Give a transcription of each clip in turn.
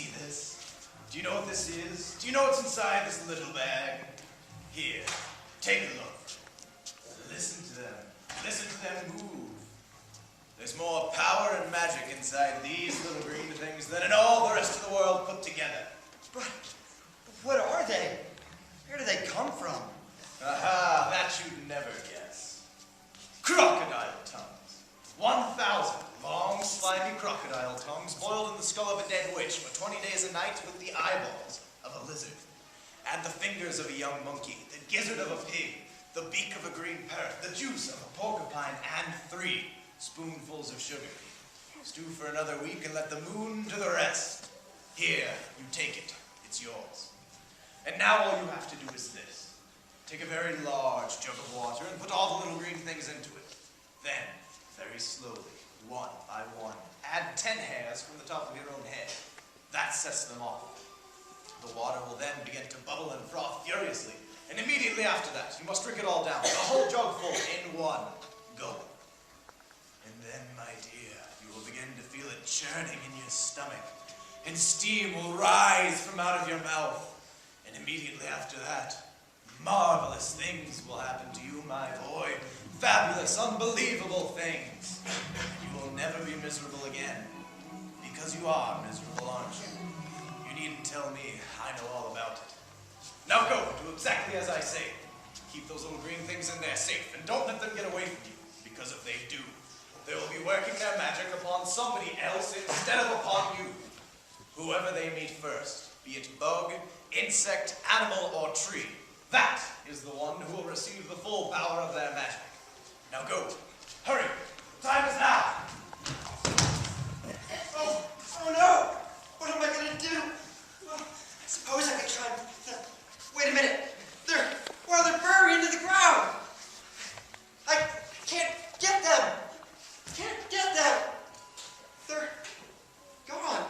see this? Do you know what this is? Do you know what's inside this little bag? Here, take a look. Listen to them. Listen to them move. There's more power and magic inside these little green things than in all the rest of the world put together. But what are they? Where do they come from? Aha, that you'd never guess. Crocodile tongues. 1,000 long, slimy crocodile tongues boiled in the skull of a dead witch for 20 days a night with the eyeballs of a lizard. Add the fingers of a young monkey, the gizzard of a pig, the beak of a green parrot, the juice of a porcupine, and 3 spoonfuls of sugar. Stew for another week and let the moon do the rest. Here, you take it. It's yours. And now all you have to do is this. Take a very large jug of water and put all the little green things into it. Then, very slowly, one by one, add 10 hairs from the top of your own head. That sets them off. The water will then begin to bubble and froth furiously, and immediately after that, you must drink it all down, the whole jug full in one go. And then, my dear, you will begin to feel it churning in your stomach, and steam will rise from out of your mouth. And immediately after that, marvelous things will happen to you, my boy. Fabulous, unbelievable things. You will never be miserable again, because you are miserable, aren't you? You needn't tell me, I know all about it. Now go, do exactly as I say. Keep those little green things in there safe, and don't let them get away from you, because if they do, they will be working their magic upon somebody else instead of upon you. Whoever they meet first, be it bug, insect, animal, or tree, that is the one who will receive the full power of their magic. Now go. Hurry. The time is now. Oh no! What am I going to do? Well, I suppose I could try. Wait a minute. They're buried into the ground. I can't get them. Can't get them. They're gone.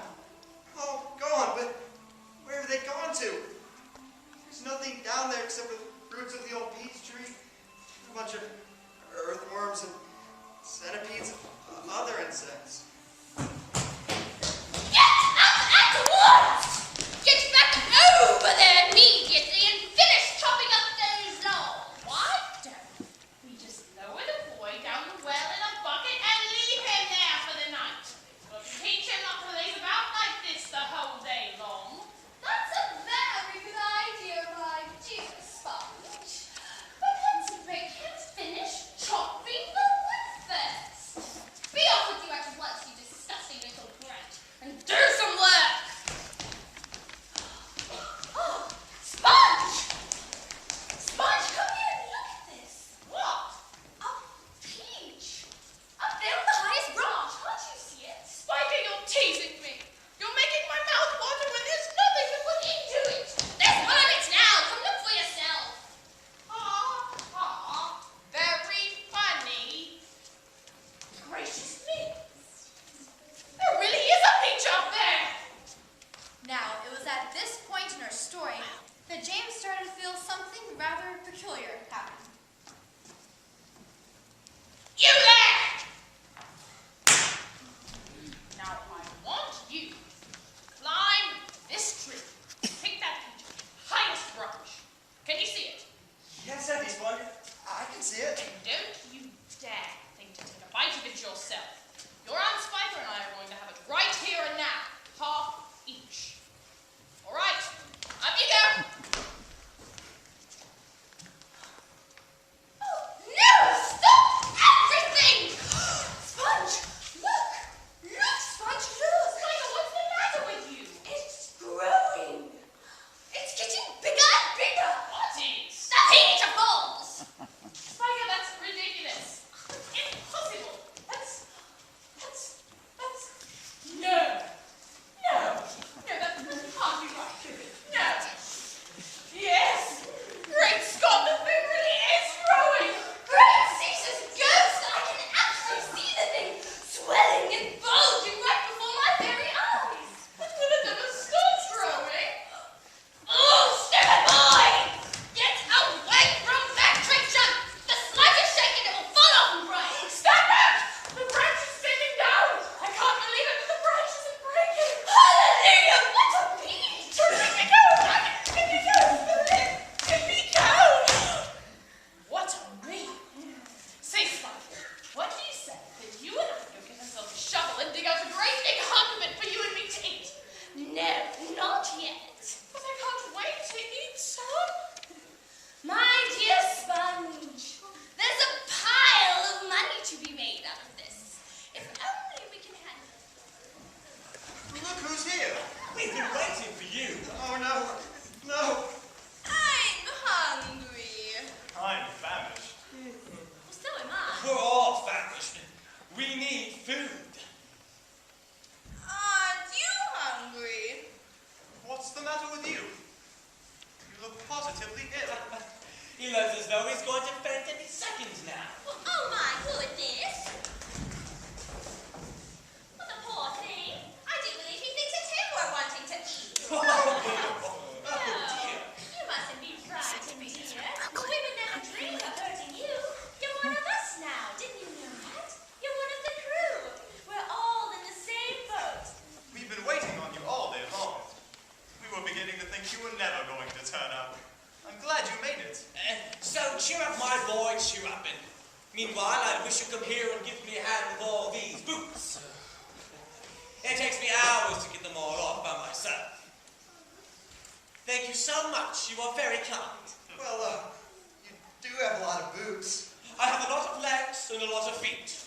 Oh, gone. But where have they gone to? There's nothing down there except for the roots of the old peach tree. A bunch of earthworms and centipedes and other insects. Get out at once! Get back over there immediately and finish chopping up those logs. Why don't we just lower the boy down the well in a bucket and leave him there for the night? We'll teach him not to laze about like this the whole day long. That's a very good idea, my dear Sponge. But let's make him finish chopping the wood first. Be off with you at once, you disgusting little brat, and do some work! Oh, Sponge! Sponge, come here and look at this. What? A peach. Up there on the highest branch. Can't you see it? Spiker, you're teasing me. You're making my mouth water when there's nothing to put into it. There's one of it now. Come look for yourself. Very funny. Gracious me. There really is a peach up there. Now, it was at this point in our story that James started to feel something rather peculiar happen. You there! Now I want you to climb this tree. Take that peach to the highest branch. Can you see it? Yes, Auntie Sponge. I can see it. And don't you dare think to take a bite of it yourself. Your Aunt Spiker and I are going to have it right here and now. Half each. All right, up you go. Oh, no! Stop everything! the matter with you? You look positively ill. He looks as though he's going to faint any second now. Oh my goodness! What a poor thing. I do believe he thinks it's him we're wanting to eat. Oh, No, you mustn't be frightened, dear. We would never dream of hurting you. You're one of us now. Didn't you know that? You're one of the crew. We're all in the same boat. We've been waiting on you all day long. We were beginning to think you were never going to turn up. I'm glad you made it. So cheer up, my boy, cheer up. And meanwhile, I wish you could here and give me a hand with all these boots. It takes me hours to get them all off by myself. Thank you so much. You are very kind. Well, you do have a lot of boots. I have a lot of legs and a lot of feet.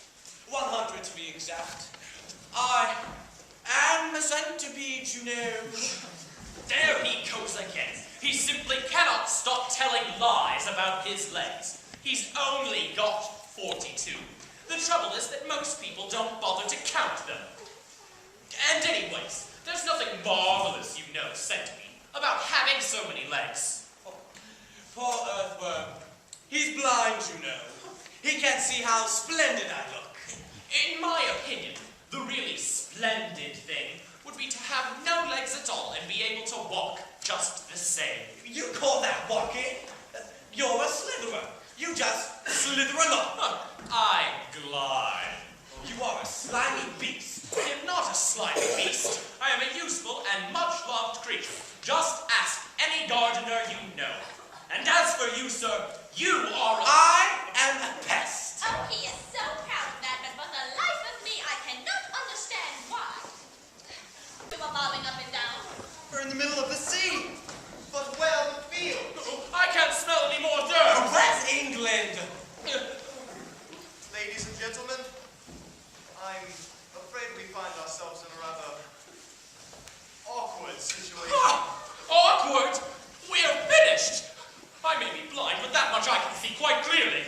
100 to be exact. I am a centipede, you know. There he goes again. He simply cannot stop telling lies about his legs. He's only got 42. The trouble is that most people don't bother to count them. And anyways, there's nothing marvelous, you know, Centipede, about having so many legs. Poor earthworm. He's blind, you know. He can't see how splendid I look. In my opinion, the really splendid thing would be to have no legs at all and be able to walk just the same. You call that walking? You're a slitherer. You just slither along. I glide. You are a slimy beast. I am not a slimy beast. I am a useful and much-loved creature. Just ask any gardener you know. And as for you, sir, you are I am a pest. Oh, he is so proud of that, but for the life of me, I cannot understand why. We were bobbing up and down. We're in the middle of the sea. But where are the fields? I can't smell any more dirt. Where's England? Ladies and gentlemen, I'm afraid we find ourselves in a rather awkward situation. Awkward? We are finished. I may be blind, but that much I can see quite clearly.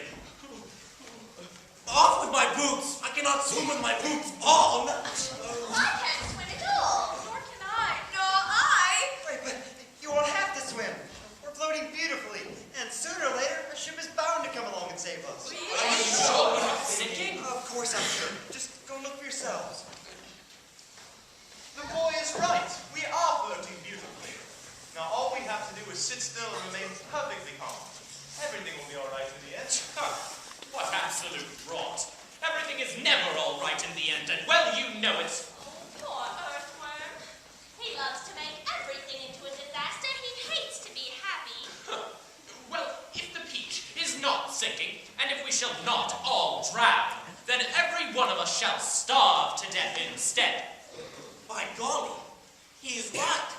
Off with my boots. I cannot swim with my boots on. I can't swim at all. Nor can I. Nor I. Wait, but you won't have to swim. We're floating beautifully. And sooner or later, a ship is bound to come along and save us. Are you sure we're not sinking? Of course I'm sure. Just go look for yourselves. The boy is right. We are floating beautifully. Now all we have to do is sit still and remain perfectly calm. Everything will be all right in the end. What absolute rot. Everything is never all right in the end, and well, you know it. Poor earthworm. He loves to make everything into a disaster. He hates to be happy. Well, if the peach is not sinking, and if we shall not all drown, then every one of us shall starve to death instead. By golly, he is right.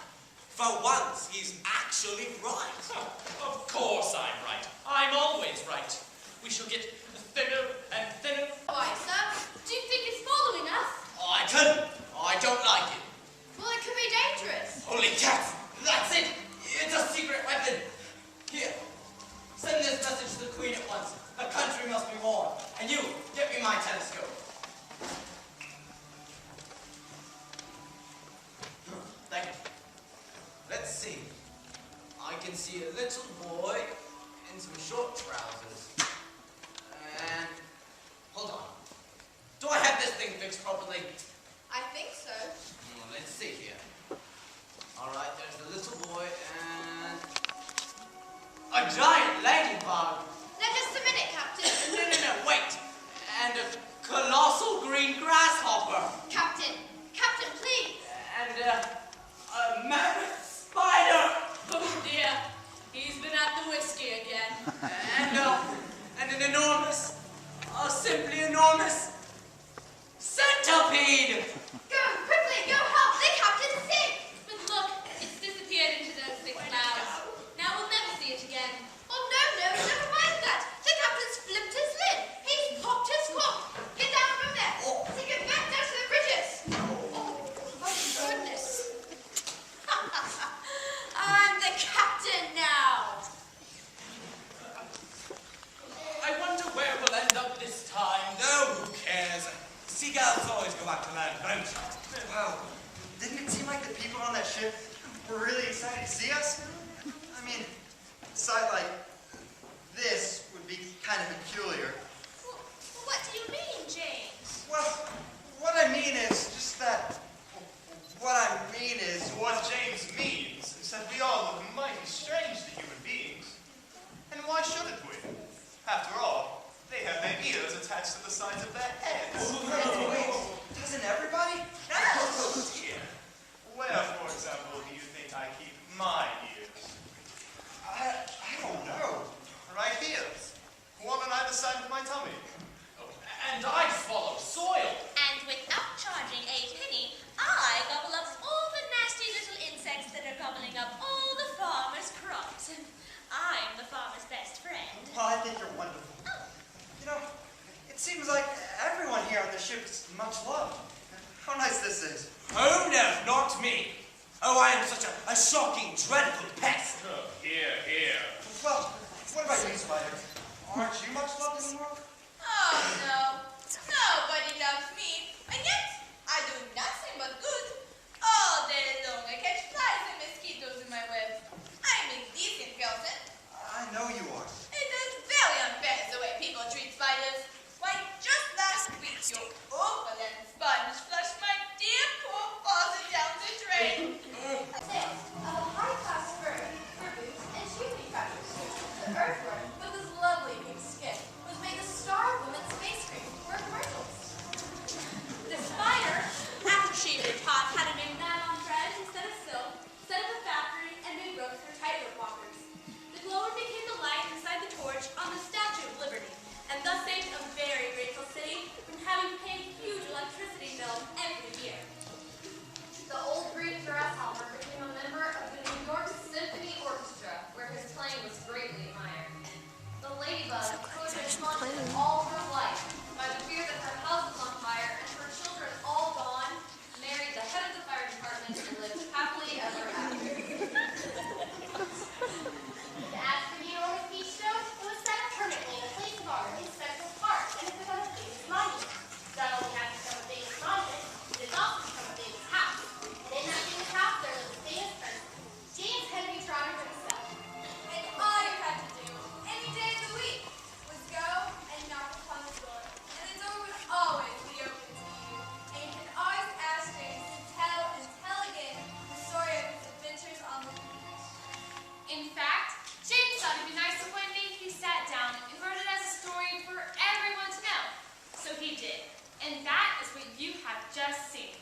For once, he's actually right. Of course I'm right. I'm always right. We shall get thinner and thinner. Why, sir? Do you think it's following us? I couldn't. I don't like it. Well, it could be dangerous. Holy cats! That's it! It's a secret weapon! Here, send this message to the Queen at once. The country must be warned. And you, get me my telescope. Thank you. Let's see. I can see a little boy in some short trousers. And hold on. Do I have this thing fixed properly? I think so. Let's see here. Alright, there's the little boy and a giant ladybug. Now, just a minute, Captain. No, wait. And a colossal green grasshopper. Captain, please. And a mammoth spider. Oh dear, he's been at the whiskey again. And an enormous, simply enormous centipede. Go, quickly, go help the captain sink. But look, it's disappeared into those thick clouds. Now we'll never see it again. Oh, no, never mind that. The captain's flipped his lid. He's popped his cork. Get down from there. Sink it back down to the bridges. Oh, my goodness. I'm the captain now. I wonder where we'll end up this time. No, who cares? Seagulls always go back to land, don't you? Wow. Didn't it seem like the people on that ship were really excited to see us. I mean, a sight like this would be kind of peculiar. Well, what do you mean, James? Well, what I mean is just that. What I mean is. What James means is that we all look mighty strange to human beings. And why shouldn't we? After all, they have their ears attached to the sides of their heads. Doesn't everybody? Where, for example, do you think I keep my ears? I don't know. Right here. One on either side of my tummy. Oh, and I swallow soil. And without charging a penny, I gobble up all the nasty little insects that are gobbling up all the farmers' crops. I'm the farmer's best friend. Well, I think you're wonderful. You know, it seems like everyone here on the ship is much loved. How nice this is. Oh no, not me. Oh, I am such a shocking, dreadful pest. Oh, here, here. Well, what about you, Spider? Aren't you much loved in the world? Oh, no. Nobody loves me. And yet, I do nothing but good. All day long, I catch flies and mosquitoes in my web. I'm a decent person. I know you are. It is very unfair the way people treat spiders. Why, just last week, your overland sponge flushed my dear poor faucet down the drain. Six of a high-class fur for boots and shooting crackers. The earthworm, with his lovely pink skin, was made the star of women's face cream for commercials. The spider, after she had been taught how to make nylon thread instead of silk, set up a factory and made ropes for tightrope walkers. The glower became the light inside the torch on the Statue of Liberty, and thus saved a very grateful city from having to pay a huge electricity bill every year. The old Greek grasshopper became a member of the New York Symphony Orchestra, where his playing was greatly admired. The ladybug, who had been haunted all her life by the fear that her house was on fire and her children all gone, married the head of the fire department and lived happily ever after. As for the enormous beach stone, it was set permanently in a place of honor in Central Park and has become a famous monument. Not only has it become a famous monument, it has also become a famous house. And in that famous house, there lives a famous prince, James Henry Trotter himself. And all you had to do, any day of the week, was go and knock upon the door. And the door would always be open to you. And you could always ask James to tell and tell again the story of his adventures on the beach. In fact, James thought it'd be nice if one day he sat down and wrote it as a story for everyone to know. So he did. And that is what you have just seen.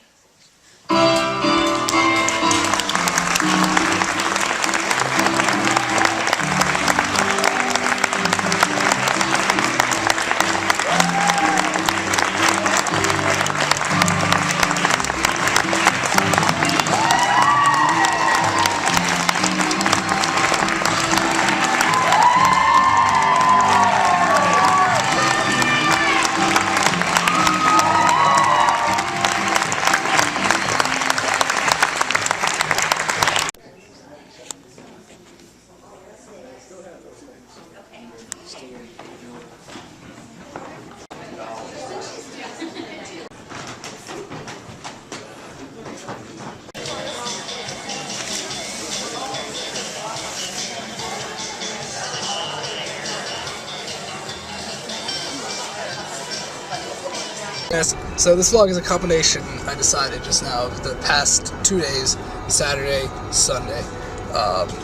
Yes, so this vlog is a combination, I decided just now, of the past 2 days, Saturday, Sunday.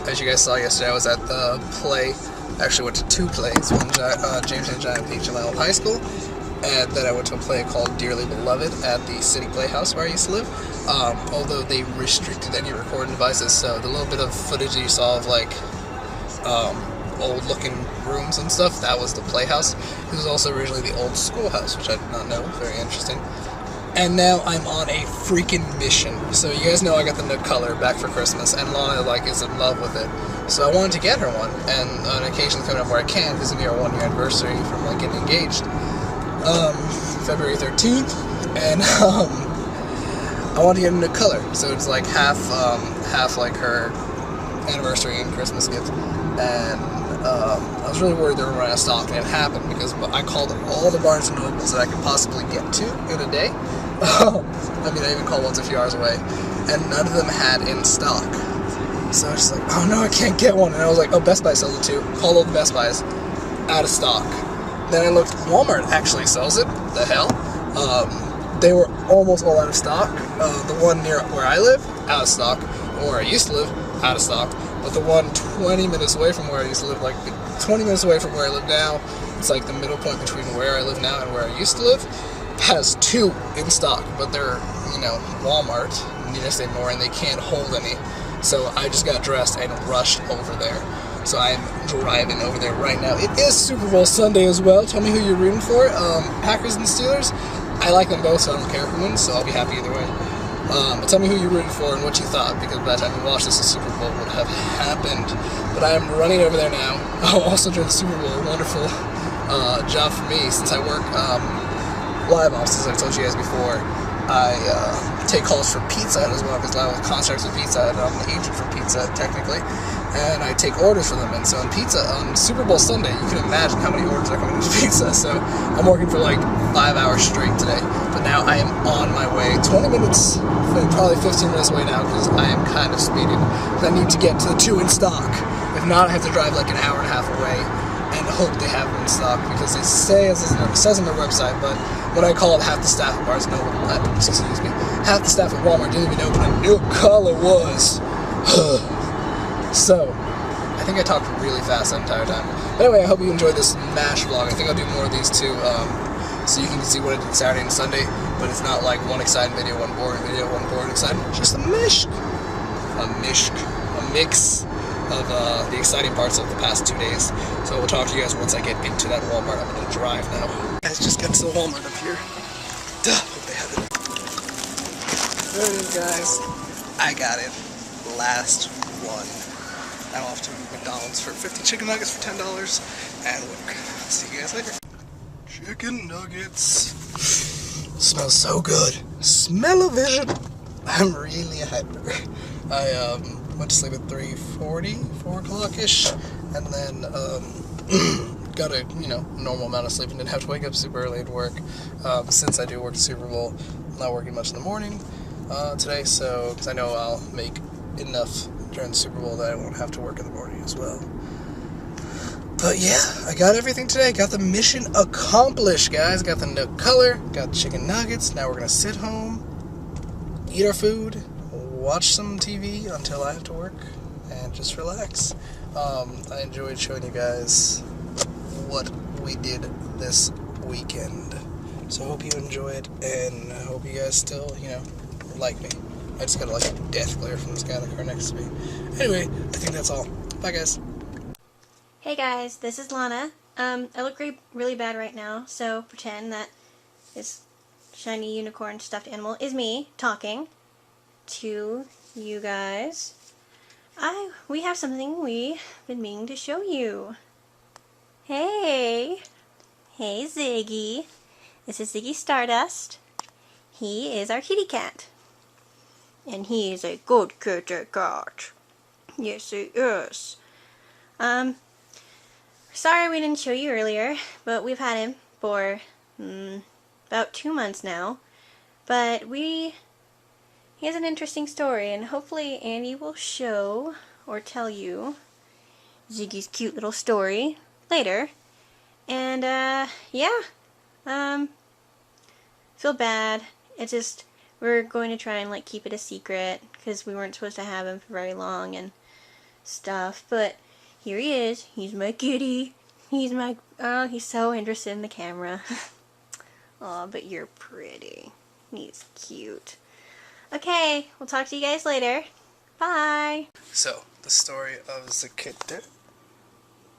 As you guys saw yesterday, I was at the play. Actually went to 2 plays, one James and Giant Peach at my old high school, and then I went to a play called Dearly Beloved at the City Playhouse where I used to live. Although they restricted any recording devices, so the little bit of footage that you saw of like old-looking rooms and stuff, that was the Playhouse. This was also originally the old schoolhouse, which I did not know. Very interesting. And now I'm on a freaking mission. So you guys know I got the Nook color back for Christmas, and Lana is in love with it. So I wanted to get her one, and on occasion coming up where I can, because it's gonna be our 1-year anniversary from getting engaged, February 13th, and I want to get a Nook color. So it's like half like her anniversary and Christmas gift, and I was really worried they were running out of stock, and it happened because I called all the Barnes & Nobles that I could possibly get to in a day. I mean, I even called ones a few hours away, and none of them had in stock. So I was just like, oh no, I can't get one. And I was like, oh, Best Buy sells it too. Called all the Best Buys, out of stock. Then I looked, Walmart actually sells it. The hell? They were almost all out of stock. The one near where I live, out of stock. Where I used to live, out of stock. But the one 20 minutes away from where I used to live, like 20 minutes away from where I live now, it's like the middle point between where I live now and where I used to live, has 2 in stock. But they're, you know, Walmart, need I say more, and they can't hold any. So I just got dressed and rushed over there. So I'm driving over there right now. It is Super Bowl Sunday as well. Tell me who you're rooting for. Packers and Steelers. I like them both, so I don't care who wins, so I'll be happy either way. But tell me who you're rooting for and what you thought, because by the time you watch this, the Super Bowl would have happened. But I am running over there now. Oh, also during the Super Bowl, wonderful job for me, since I work live ops, as I told you guys before. I take calls for Pizza Hut as well, because I have contracts with Pizza Hut, and I'm an agent for Pizza Hut, technically. And I take orders for them, and so on Super Bowl Sunday, you can imagine how many orders are coming into pizza. So I'm working for like 5 hours straight today, but now I am on my way. 20 minutes, probably 15 minutes away now, because I am kind of speeding. I need to get to the 2 in stock. If not, I have to drive like an hour and a half away and hope they have them in stock, because they say, as it says on their website, but when I called, half the staff at half the staff at Walmart didn't even know what a new color was. So, I think I talked really fast that entire time. But anyway, I hope you enjoyed this MASH vlog. I think I'll do more of these too, so you can see what I did Saturday and Sunday. But it's not like one exciting video, one boring video, one boring exciting. Just a mix of the exciting parts of the past 2 days. So we'll talk to you guys once I get into that Walmart. I'm gonna drive now. Guys, just got to the Walmart up here. Hope they have it. There it is, guys. I got it. Last one. Now off to McDonald's for 50 chicken nuggets for $10 and work. See you guys later. Chicken nuggets. Smells so good. Smell-o-vision. I'm really hyper. I went to sleep at 3:40, 4 o'clock-ish, and then got a normal amount of sleep and didn't have to wake up super early at work. Since I do work the Super Bowl, I'm not working much in the morning today, so because I know I'll make enough during the Super Bowl that I won't have to work in the morning as well. But yeah, I got everything today. Got the mission accomplished, guys. Got the no color, got chicken nuggets. Now we're gonna sit home, eat our food, watch some TV until I have to work, and just relax. I enjoyed showing you guys what we did this weekend. So I hope you enjoy it, and I hope you guys still, like me. I just got like a death glare from this guy in the car next to me. Anyway, I think that's all. Bye, guys. Hey guys, this is Lana. I look really bad right now, so pretend that this shiny unicorn stuffed animal is me talking to you guys. We have something we've been meaning to show you. Hey Ziggy. This is Ziggy Stardust. He is our kitty cat. And he is a good kitty cat. Yes, he is. Sorry we didn't show you earlier, but we've had him for about 2 months now. But he has an interesting story, and hopefully Andy will show or tell you Ziggy's cute little story later. And yeah, feel bad. It's just we're going to try and keep it a secret because we weren't supposed to have him for very long and stuff. But here he is. He's my kitty. He's so interested in the camera. Aw, but you're pretty. He's cute. Okay, we'll talk to you guys later. Bye. So, the story of the kitten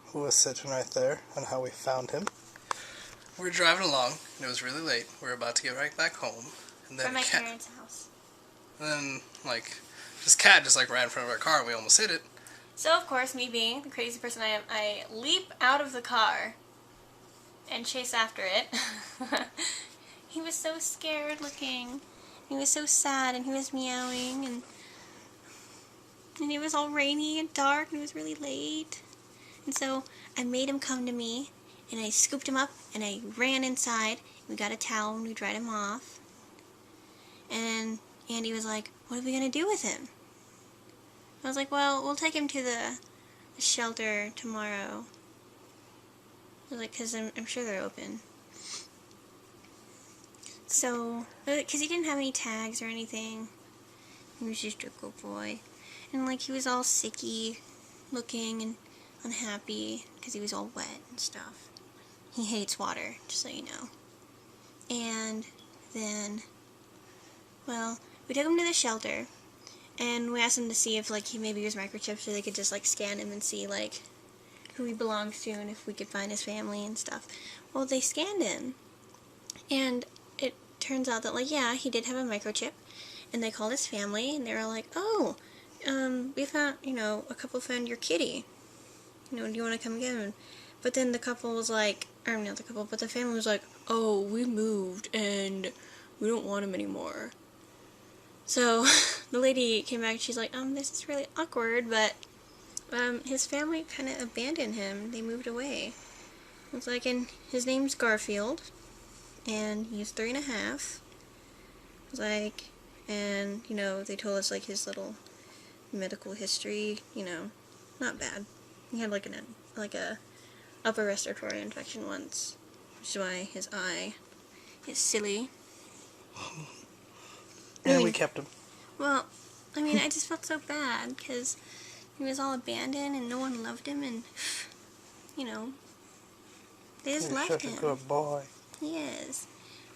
who was sitting right there and how we found him. We were driving along and it was really late. We were about to get right back home. And then From my parents' house. And then, this cat just ran in front of our car and we almost hit it. So, of course, me being the crazy person I am, I leap out of the car and chase after it. He was so scared looking. He was so sad, and he was meowing, and it was all rainy and dark, and it was really late. And so I made him come to me, and I scooped him up, and I ran inside. We got a towel, and we dried him off. And Andy was like, "What are we going to do with him?" I was like, well, we'll take him to the shelter tomorrow. I was like, because I'm sure they're open. So, because he didn't have any tags or anything. He was just a good boy. And, like, he was all sicky looking and unhappy because he was all wet and stuff. He hates water, just so you know. And then, well, we took him to the shelter. And we asked him to see if, like, he maybe was microchipped so they could just, like, scan him and see, like, who he belongs to and if we could find his family and stuff. Well, they scanned him. And it turns out that, like, yeah, he did have a microchip. And they called his family and they were like, oh, we found, you know, a couple found your kitty. You know, do you want to come get him? But then the couple was like, or not the couple, but the family was like, oh, we moved and we don't want him anymore. So the lady came back and she's like, this is really awkward, but his family kind of abandoned him. They moved away. It's like, and his name's Garfield, and he's 3.5. It's like, and, you know, they told us, like, his little medical history, you know, not bad. He had, like, a upper respiratory infection once, which is why his eye is silly. And we kept him. Well, I mean, I just felt so bad, because he was all abandoned, and no one loved him, and, you know, they just left him. He's such a good boy. He is.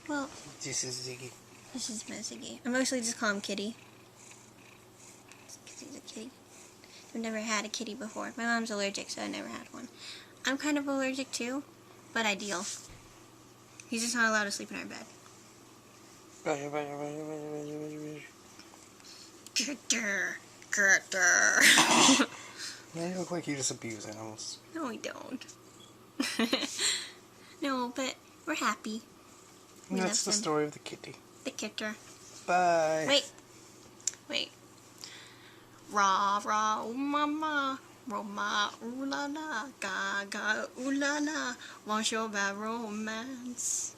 Well, This is Ziggy. this is my Ziggy. I mostly just call him Kitty. Because he's a kitty. I've never had a kitty before. My mom's allergic, so I never had one. I'm kind of allergic too, but ideal. He's just not allowed to sleep in our bed. Critter. Critter. Yeah, you look like you just abuse animals. No, we don't. No, but we're happy. And that's the story of the kitty. The Kitter. Bye. Wait. Rah, rah, ooh, mama. Roma, ooh la la. Gaga, ooh la la. Want your bad romance.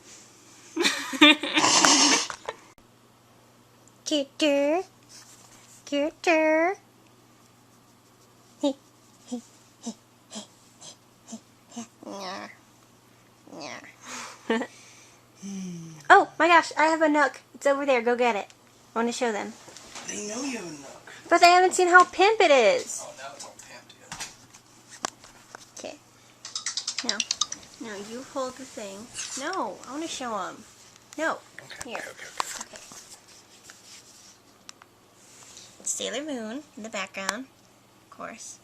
Kitter. Kitter. Yeah. Yeah. Oh my gosh, I have a nook. It's over there. Go get it. I want to show them. They know you have a nook. But they haven't seen how pimp it is. Oh, now it's all pimped, yeah. Okay. No, you hold the thing. No, I want to show them. No. Okay, Here. okay. It's Sailor Moon in the background, of course.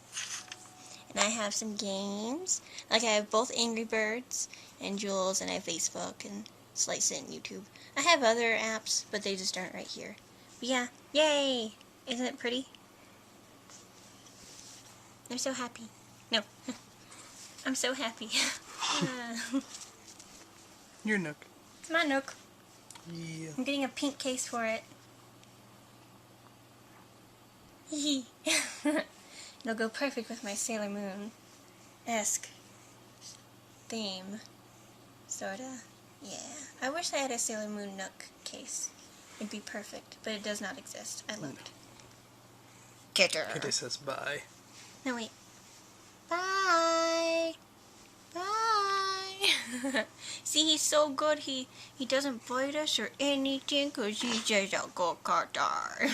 And I have some games. Like, I have both Angry Birds and Jules, and I have Facebook and Slice It and YouTube. I have other apps, but they just aren't right here. But yeah, yay! Isn't it pretty? I'm so happy. No. I'm so happy. Your nook. It's my nook. Yeah. I'm getting a pink case for it. Hee hee. It'll go perfect with my Sailor Moon-esque theme. Sorta. Yeah. I wish I had a Sailor Moon Nook case. It'd be perfect, but it does not exist. I looked. Kitter. Kitty says bye. No, wait. Bye. Bye. See, he's so good. He doesn't bite us or anything because he's just a good cutter.